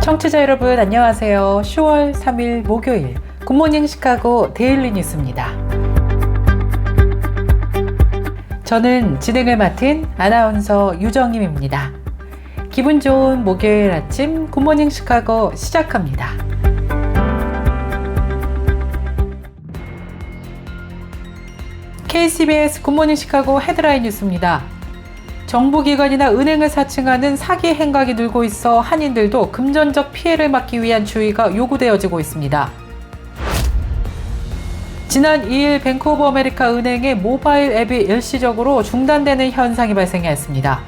청취자 여러분 안녕하세요. 10월 3일 목요일 굿모닝 시카고 데일리 뉴스입니다. 저는 진행을 맡은 아나운서 유정임입니다. 기분 좋은 목요일 아침 굿모닝 시카고 시작합니다. KCBS 굿모닝 시카고 헤드라인 뉴스입니다. 정부기관이나 은행을 사칭하는 사기 행각이 늘고 있어 한인들도 금전적 피해를 막기 위한 주의가 요구되어지고 있습니다. 지난 2일 뱅크 오브 아메리카 은행의 모바일 앱이 일시적으로 중단되는 현상이 발생했습니다.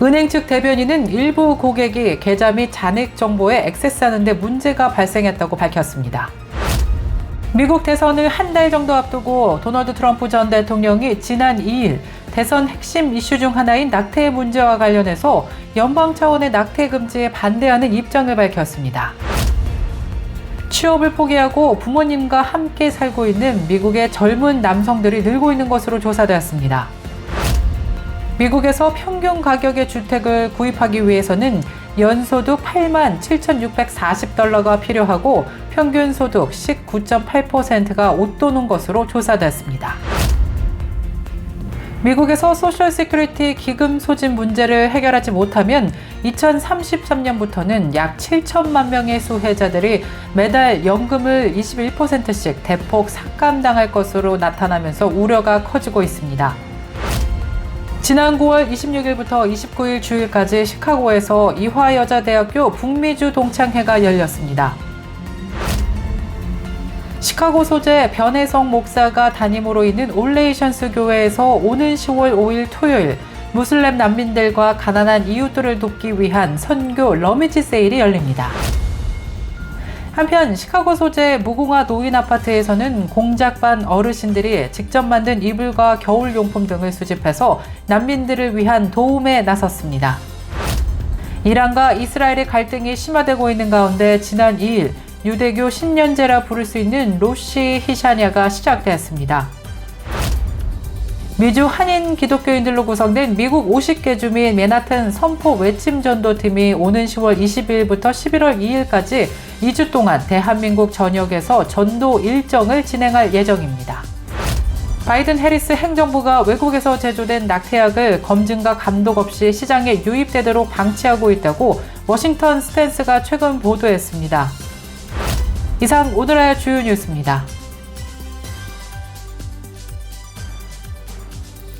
은행 측 대변인은 일부 고객이 계좌 및 잔액 정보에 액세스하는 데 문제가 발생했다고 밝혔습니다. 미국 대선을 한 달 정도 앞두고 도널드 트럼프 전 대통령이 지난 2일 대선 핵심 이슈 중 하나인 낙태 문제와 관련해서 연방 차원의 낙태 금지에 반대하는 입장을 밝혔습니다. 취업을 포기하고 부모님과 함께 살고 있는 미국의 젊은 남성들이 늘고 있는 것으로 조사되었습니다. 미국에서 평균 가격의 주택을 구입하기 위해서는 연소득 87,640달러가 필요하고 평균 소득 19.8%가 웃도는 것으로 조사됐습니다. 미국에서 소셜 시큐리티 기금 소진 문제를 해결하지 못하면 2033년부터는 약 7천만 명의 수혜자들이 매달 연금을 21%씩 대폭 삭감당할 것으로 나타나면서 우려가 커지고 있습니다. 지난 9월 26일부터 29일 주일까지 시카고에서 이화여자대학교 북미주 동창회가 열렸습니다. 시카고 소재 변혜성 목사가 담임으로 있는 올레이션스 교회에서 오는 10월 5일 토요일 무슬림 난민들과 가난한 이웃들을 돕기 위한 선교 러미지 세일이 열립니다. 한편 시카고 소재 무궁화 노인 아파트에서는 공작반 어르신들이 직접 만든 이불과 겨울용품 등을 수집해서 난민들을 위한 도움에 나섰습니다. 이란과 이스라엘의 갈등이 심화되고 있는 가운데 지난 2일 유대교 신년제라 부를 수 있는 로시 히샤냐가 시작되었습니다. 미주 한인 기독교인들로 구성된 미국 50개 주 및 맨하튼 선포 외침 전도팀이 오는 10월 20일부터 11월 2일까지 2주 동안 대한민국 전역에서 전도 일정을 진행할 예정입니다. 바이든 해리스 행정부가 외국에서 제조된 낙태약을 검증과 감독 없이 시장에 유입되도록 방치하고 있다고 워싱턴 스탠스가 최근 보도했습니다. 이상 오늘의 주요 뉴스입니다.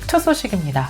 첫 소식입니다.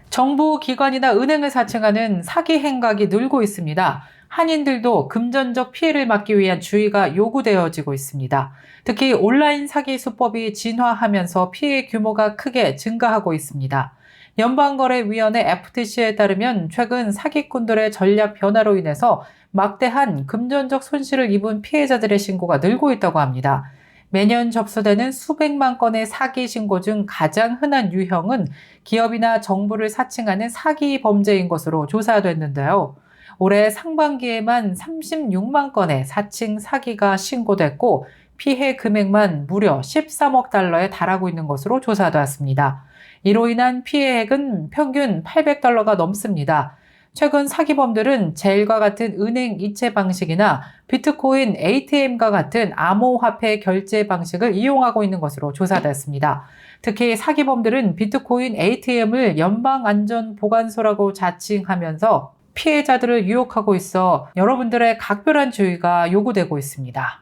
정부 기관이나 은행을 사칭하는 사기 행각이 늘고 있습니다. 한인들도 금전적 피해를 막기 위한 주의가 요구되어지고 있습니다. 특히 온라인 사기 수법이 진화하면서 피해 규모가 크게 증가하고 있습니다. 연방거래위원회 FTC에 따르면 최근 사기꾼들의 전략 변화로 인해서 막대한 금전적 손실을 입은 피해자들의 신고가 늘고 있다고 합니다. 매년 접수되는 수백만 건의 사기 신고 중 가장 흔한 유형은 기업이나 정부를 사칭하는 사기 범죄인 것으로 조사됐는데요. 올해 상반기에만 36만 건의 사칭 사기가 신고됐고 피해 금액만 무려 13억 달러에 달하고 있는 것으로 조사되었습니다. 이로 인한 피해액은 평균 800달러가 넘습니다. 최근 사기범들은 젤과 같은 은행 이체 방식이나 비트코인 ATM과 같은 암호화폐 결제 방식을 이용하고 있는 것으로 조사됐습니다. 특히 사기범들은 비트코인 ATM을 연방안전보관소라고 자칭하면서 피해자들을 유혹하고 있어 여러분들의 각별한 주의가 요구되고 있습니다.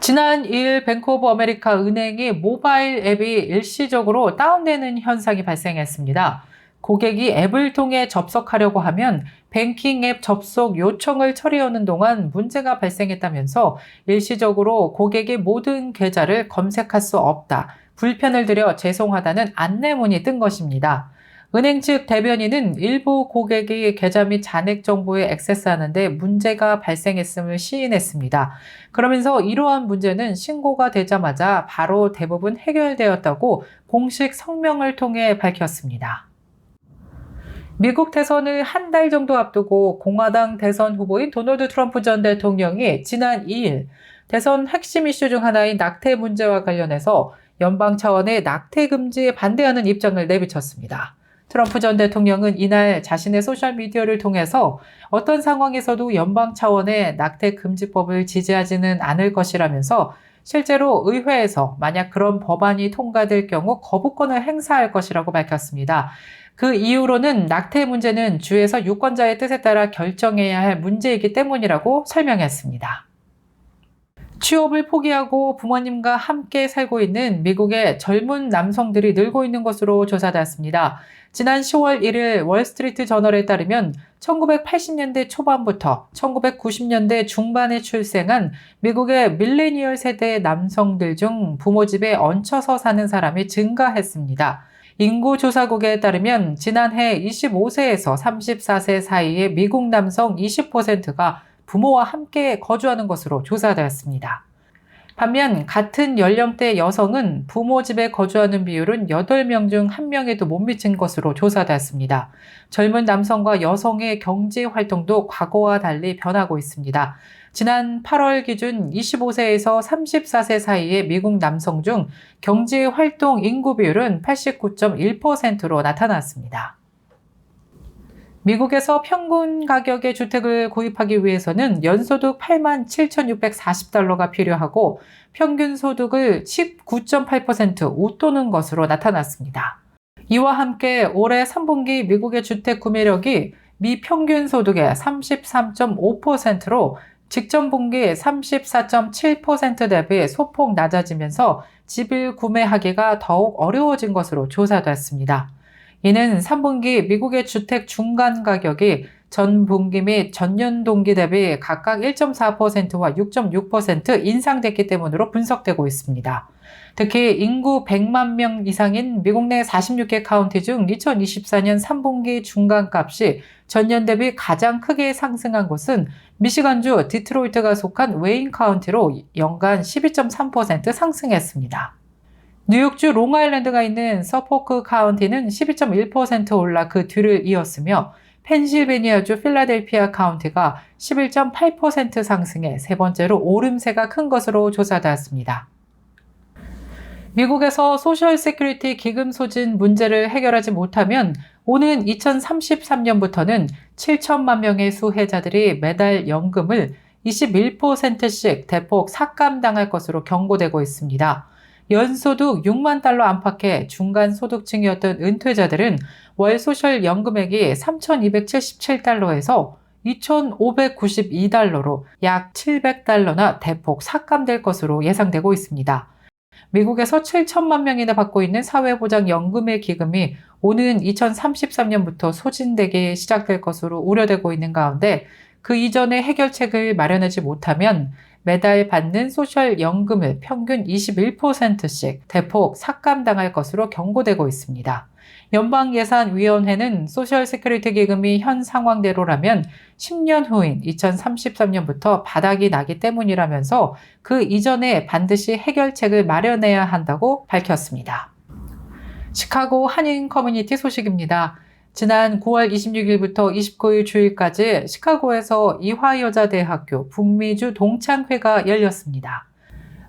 지난 2일 뱅크 오브 아메리카 은행의 모바일 앱이 일시적으로 다운되는 현상이 발생했습니다. 고객이 앱을 통해 접속하려고 하면 뱅킹 앱 접속 요청을 처리하는 동안 문제가 발생했다면서 일시적으로 고객의 모든 계좌를 검색할 수 없다, 불편을 드려 죄송하다는 안내문이 뜬 것입니다. 은행 측 대변인은 일부 고객이 계좌 및 잔액 정보에 액세스하는데 문제가 발생했음을 시인했습니다. 그러면서 이러한 문제는 신고가 되자마자 바로 대부분 해결되었다고 공식 성명을 통해 밝혔습니다. 미국 대선을 한 달 정도 앞두고 공화당 대선 후보인 도널드 트럼프 전 대통령이 지난 2일 대선 핵심 이슈 중 하나인 낙태 문제와 관련해서 연방 차원의 낙태 금지에 반대하는 입장을 내비쳤습니다. 트럼프 전 대통령은 이날 자신의 소셜미디어를 통해서 어떤 상황에서도 연방 차원의 낙태 금지법을 지지하지는 않을 것이라면서 실제로 의회에서 만약 그런 법안이 통과될 경우 거부권을 행사할 것이라고 밝혔습니다. 그 이유로는 낙태 문제는 주에서 유권자의 뜻에 따라 결정해야 할 문제이기 때문이라고 설명했습니다. 취업을 포기하고 부모님과 함께 살고 있는 미국의 젊은 남성들이 늘고 있는 것으로 조사됐습니다. 지난 10월 1일 월스트리트 저널에 따르면 1980년대 초반부터 1990년대 중반에 출생한 미국의 밀레니얼 세대의 남성들 중 부모 집에 얹혀서 사는 사람이 증가했습니다. 인구조사국에 따르면 지난해 25세에서 34세 사이의 미국 남성 20%가 부모와 함께 거주하는 것으로 조사되었습니다. 반면 같은 연령대 여성은 부모 집에 거주하는 비율은 8명 중 1명에도 못 미친 것으로 조사되었습니다. 젊은 남성과 여성의 경제 활동도 과거와 달리 변하고 있습니다. 지난 8월 기준 25세에서 34세 사이의 미국 남성 중 경제 활동 인구 비율은 89.1%로 나타났습니다. 미국에서 평균 가격의 주택을 구입하기 위해서는 연소득 87,640달러가 필요하고 평균 소득을 19.8% 웃도는 것으로 나타났습니다. 이와 함께 올해 3분기 미국의 주택 구매력이 미평균 소득의 33.5%로 직전 분기 34.7% 대비 소폭 낮아지면서 집을 구매하기가 더욱 어려워진 것으로 조사됐습니다. 이는 3분기 미국의 주택 중간 가격이 전 분기 및 전년 동기 대비 각각 1.4%와 6.6% 인상됐기 때문으로 분석되고 있습니다. 특히 인구 100만 명 이상인 미국 내 46개 카운티 중 2024년 3분기 중간값이 전년 대비 가장 크게 상승한 곳은 미시간주 디트로이트가 속한 웨인 카운티로 연간 12.3% 상승했습니다. 뉴욕주 롱아일랜드가 있는 서포크 카운티는 12.1% 올라 그 뒤를 이었으며 펜실베니아주 필라델피아 카운티가 11.8% 상승해 세 번째로 오름세가 큰 것으로 조사되었습니다. 미국에서 소셜 세큐리티 기금 소진 문제를 해결하지 못하면 오는 2033년부터는 7천만 명의 수혜자들이 매달 연금을 21%씩 대폭 삭감당할 것으로 경고되고 있습니다. 연소득 6만 달러 안팎의 중간 소득층이었던 은퇴자들은 월 소셜 연금액이 3,277달러에서 2,592달러로 약 700달러나 대폭 삭감될 것으로 예상되고 있습니다. 미국에서 7천만 명이나 받고 있는 사회보장연금의 기금이 오는 2033년부터 소진되기 시작될 것으로 우려되고 있는 가운데 그 이전의 해결책을 마련하지 못하면 매달 받는 소셜 연금을 평균 21%씩 대폭 삭감당할 것으로 경고되고 있습니다. 연방예산위원회는 소셜 세큐리티 기금이 현 상황대로라면 10년 후인 2033년부터 바닥이 나기 때문이라면서 그 이전에 반드시 해결책을 마련해야 한다고 밝혔습니다. 시카고 한인 커뮤니티 소식입니다. 지난 9월 26일부터 29일 주일까지 시카고에서 이화여자대학교 북미주 동창회가 열렸습니다.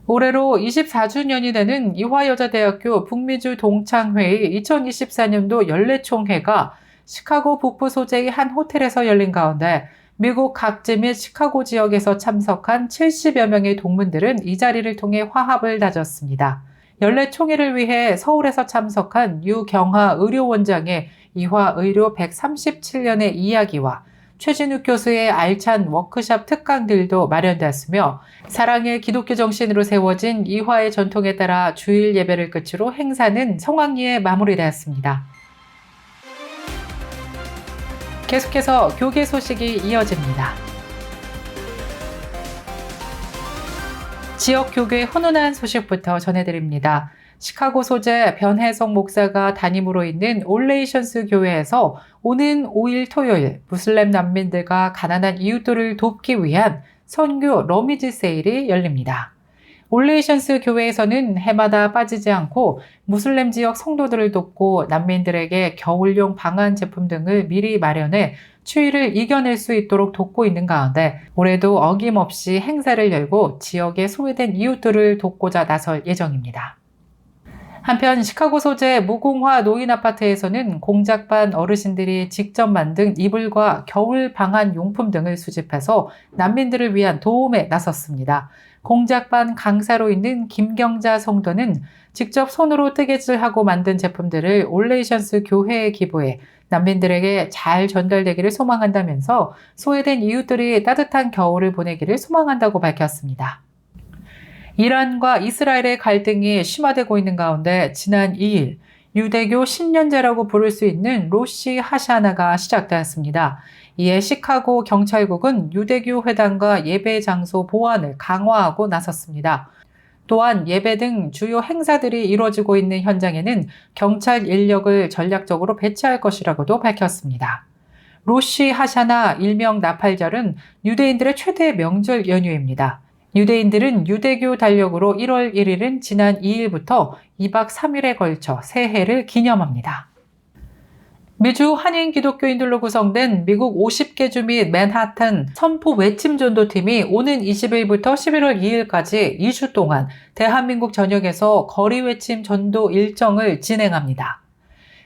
올해로 24주년이 되는 이화여자대학교 북미주 동창회의 2024년도 연례총회가 시카고 북부 소재의 한 호텔에서 열린 가운데 미국 각지 및 시카고 지역에서 참석한 70여 명의 동문들은 이 자리를 통해 화합을 다졌습니다. 연례총회를 위해 서울에서 참석한 유경하 의료원장의 이화의료 137년의 이야기와 최진욱 교수의 알찬 워크숍 특강들도 마련되었으며 사랑의 기독교 정신으로 세워진 이화의 전통에 따라 주일 예배를 끝으로 행사는 성황리에 마무리되었습니다. 계속해서 교계 소식이 이어집니다. 지역 교계 훈훈한 소식부터 전해드립니다. 시카고 소재 변혜성 목사가 담임으로 있는 올레이션스 교회에서 오는 5일 토요일 무슬림 난민들과 가난한 이웃들을 돕기 위한 선교 러미지 세일이 열립니다. 올레이션스 교회에서는 해마다 빠지지 않고 무슬림 지역 성도들을 돕고 난민들에게 겨울용 방한 제품 등을 미리 마련해 추위를 이겨낼 수 있도록 돕고 있는 가운데 올해도 어김없이 행사를 열고 지역에 소외된 이웃들을 돕고자 나설 예정입니다. 한편 시카고 소재 무공화 노인 아파트에서는 공작반 어르신들이 직접 만든 이불과 겨울 방한 용품 등을 수집해서 난민들을 위한 도움에 나섰습니다. 공작반 강사로 있는 김경자 성도는 직접 손으로 뜨개질하고 만든 제품들을 올레이션스 교회에 기부해 난민들에게 잘 전달되기를 소망한다면서 소외된 이웃들이 따뜻한 겨울을 보내기를 소망한다고 밝혔습니다. 이란과 이스라엘의 갈등이 심화되고 있는 가운데 지난 2일 유대교 신년제라고 부를 수 있는 로시 하샤나가 시작되었습니다. 이에 시카고 경찰국은 유대교 회당과 예배 장소 보안을 강화하고 나섰습니다. 또한 예배 등 주요 행사들이 이루어지고 있는 현장에는 경찰 인력을 전략적으로 배치할 것이라고도 밝혔습니다. 로시 하샤나 일명 나팔절은 유대인들의 최대 명절 연휴입니다. 유대인들은 유대교 달력으로 1월 1일은 지난 2일부터 2박 3일에 걸쳐 새해를 기념합니다. 미주 한인 기독교인들로 구성된 미국 50개 주 및 맨하탄 선포 외침 전도팀이 오는 20일부터 11월 2일까지 2주 동안 대한민국 전역에서 거리 외침 전도 일정을 진행합니다.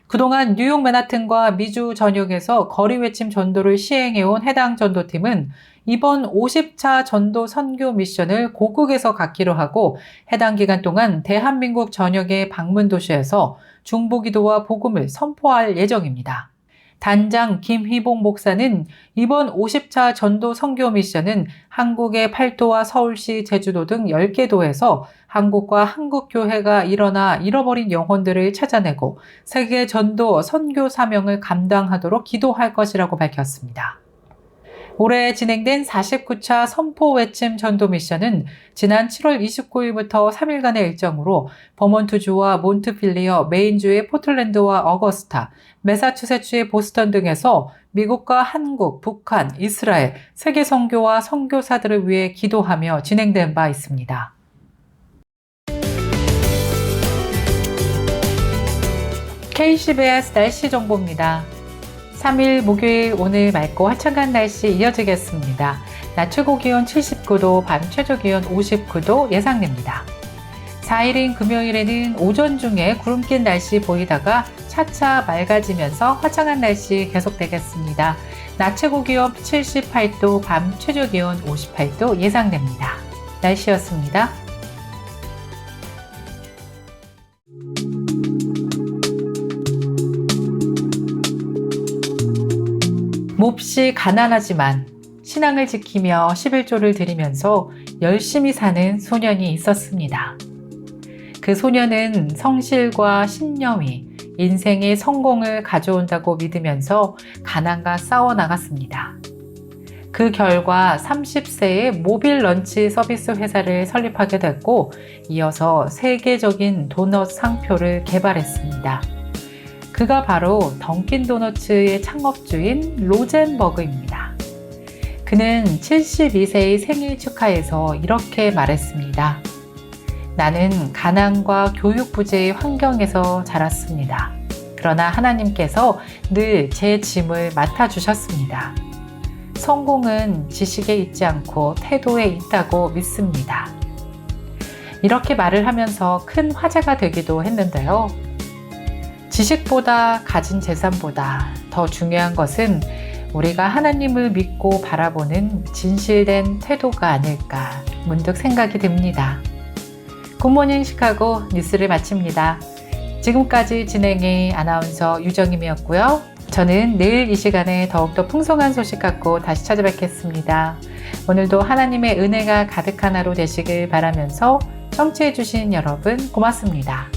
그동안 뉴욕 맨하튼과 미주 전역에서 거리 외침 전도를 시행해온 해당 전도팀은 이번 50차 전도 선교 미션을 고국에서 갖기로 하고 해당 기간 동안 대한민국 전역의 방문 도시에서 중보기도와 복음을 선포할 예정입니다. 단장 김희봉 목사는 이번 50차 전도 선교 미션은 한국의 팔도와 서울시, 제주도 등 10개 도에서 한국과 한국 교회가 일어나 잃어버린 영혼들을 찾아내고 세계 전도 선교 사명을 감당하도록 기도할 것이라고 밝혔습니다. 올해 진행된 49차 선포 외침 전도 미션은 지난 7월 29일부터 3일간의 일정으로 버몬트주와 몬트필리어, 메인주의 포틀랜드와 어거스타, 매사추세츠의 보스턴 등에서 미국과 한국, 북한, 이스라엘, 세계 선교와 선교사들을 위해 기도하며 진행된 바 있습니다. KCBS 날씨 정보입니다. 3일 목요일 오늘 맑고 화창한 날씨 이어지겠습니다. 낮 최고 기온 79도, 밤 최저 기온 59도 예상됩니다. 4일인 금요일에는 오전 중에 구름 낀 날씨 보이다가 차차 맑아지면서 화창한 날씨 계속되겠습니다. 낮 최고 기온 78도, 밤 최저 기온 58도 예상됩니다. 날씨였습니다. 몹시 가난하지만 신앙을 지키며 11조를 드리면서 열심히 사는 소년이 있었습니다. 그 소년은 성실과 신념이 인생의 성공을 가져온다고 믿으면서 가난과 싸워 나갔습니다. 그 결과 30세에 모빌 런치 서비스 회사를 설립하게 됐고 이어서 세계적인 도넛 상표를 개발했습니다. 그가 바로 던킨 도너츠의 창업주인 로젠버그입니다. 그는 72세의 생일 축하에서 이렇게 말했습니다. 나는 가난과 교육 부재의 환경에서 자랐습니다. 그러나 하나님께서 늘 제 짐을 맡아주셨습니다. 성공은 지식에 있지 않고 태도에 있다고 믿습니다. 이렇게 말을 하면서 큰 화제가 되기도 했는데요. 지식보다 가진 재산보다 더 중요한 것은 우리가 하나님을 믿고 바라보는 진실된 태도가 아닐까 문득 생각이 듭니다. 굿모닝 시카고 뉴스를 마칩니다. 지금까지 진행의 아나운서 유정임이었고요. 저는 내일 이 시간에 더욱더 풍성한 소식 갖고 다시 찾아뵙겠습니다. 오늘도 하나님의 은혜가 가득한 하루 되시길 바라면서 청취해주신 여러분 고맙습니다.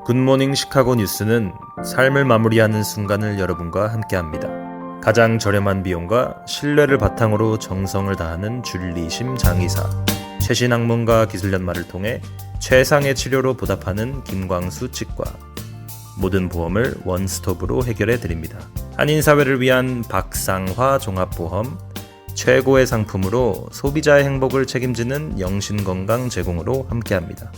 굿모닝 시카고 뉴스는 삶을 마무리하는 순간을 여러분과 함께합니다. 가장 저렴한 비용과 신뢰를 바탕으로 정성을 다하는 줄리심 장의사, 최신 학문과 기술 연마를 통해 최상의 치료로 보답하는 김광수 치과. 모든 보험을 원스톱으로 해결해 드립니다. 한인사회를 위한 박상화 종합보험, 최고의 상품으로 소비자의 행복을 책임지는 영신건강 제공으로 함께합니다.